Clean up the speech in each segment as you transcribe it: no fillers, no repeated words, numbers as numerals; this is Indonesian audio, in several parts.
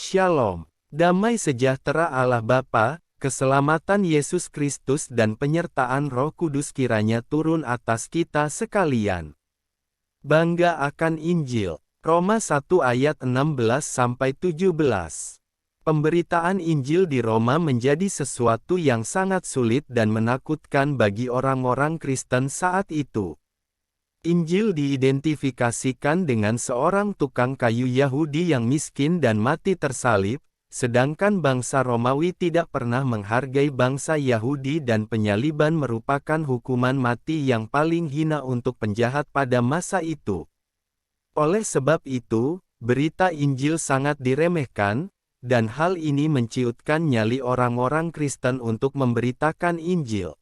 Shalom, damai sejahtera Allah Bapa, keselamatan Yesus Kristus dan penyertaan Roh Kudus kiranya turun atas kita sekalian. Bangga akan Injil. Roma 1 ayat 16-17. Pemberitaan Injil di Roma menjadi sesuatu yang sangat sulit dan menakutkan bagi orang-orang Kristen saat itu. Injil diidentifikasikan dengan seorang tukang kayu Yahudi yang miskin dan mati tersalib, sedangkan bangsa Romawi tidak pernah menghargai bangsa Yahudi dan penyaliban merupakan hukuman mati yang paling hina untuk penjahat pada masa itu. Oleh sebab itu, berita Injil sangat diremehkan, dan hal ini menciutkan nyali orang-orang Kristen untuk memberitakan Injil.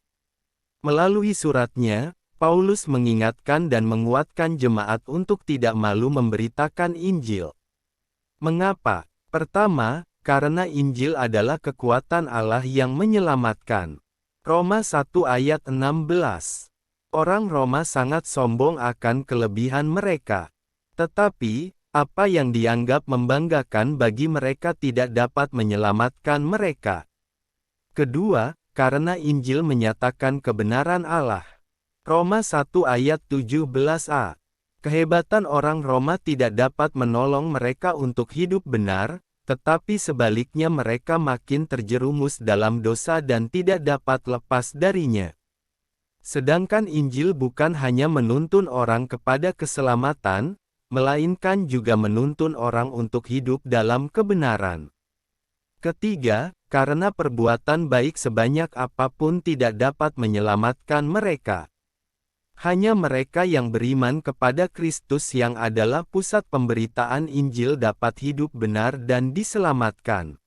Melalui suratnya, Paulus mengingatkan dan menguatkan jemaat untuk tidak malu memberitakan Injil. Mengapa? Pertama, karena Injil adalah kekuatan Allah yang menyelamatkan. Roma 1 ayat 16. Orang Roma sangat sombong akan kelebihan mereka. Tetapi, apa yang dianggap membanggakan bagi mereka tidak dapat menyelamatkan mereka. Kedua, karena Injil menyatakan kebenaran Allah. Roma 1 ayat 17a. Kehebatan orang Roma tidak dapat menolong mereka untuk hidup benar, tetapi sebaliknya mereka makin terjerumus dalam dosa dan tidak dapat lepas darinya. Sedangkan Injil bukan hanya menuntun orang kepada keselamatan, melainkan juga menuntun orang untuk hidup dalam kebenaran. Ketiga, karena perbuatan baik sebanyak apapun tidak dapat menyelamatkan mereka. Hanya mereka yang beriman kepada Kristus yang adalah pusat pemberitaan Injil dapat hidup benar dan diselamatkan.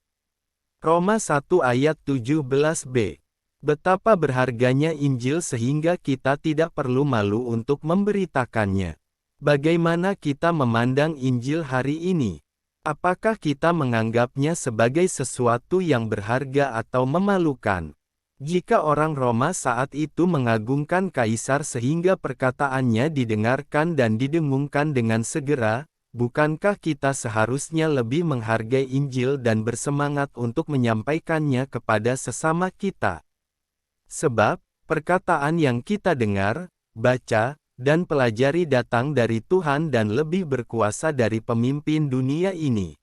Roma 1 ayat 17b. Betapa berharganya Injil sehingga kita tidak perlu malu untuk memberitakannya. Bagaimana kita memandang Injil hari ini? Apakah kita menganggapnya sebagai sesuatu yang berharga atau memalukan? Jika orang Roma saat itu mengagungkan kaisar sehingga perkataannya didengarkan dan didengungkan dengan segera, bukankah kita seharusnya lebih menghargai Injil dan bersemangat untuk menyampaikannya kepada sesama kita? Sebab, perkataan yang kita dengar, baca, dan pelajari datang dari Tuhan dan lebih berkuasa dari pemimpin dunia ini.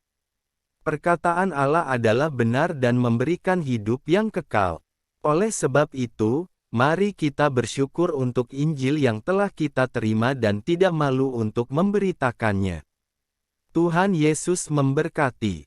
Perkataan Allah adalah benar dan memberikan hidup yang kekal. Oleh sebab itu, mari kita bersyukur untuk Injil yang telah kita terima dan tidak malu untuk memberitakannya. Tuhan Yesus memberkati.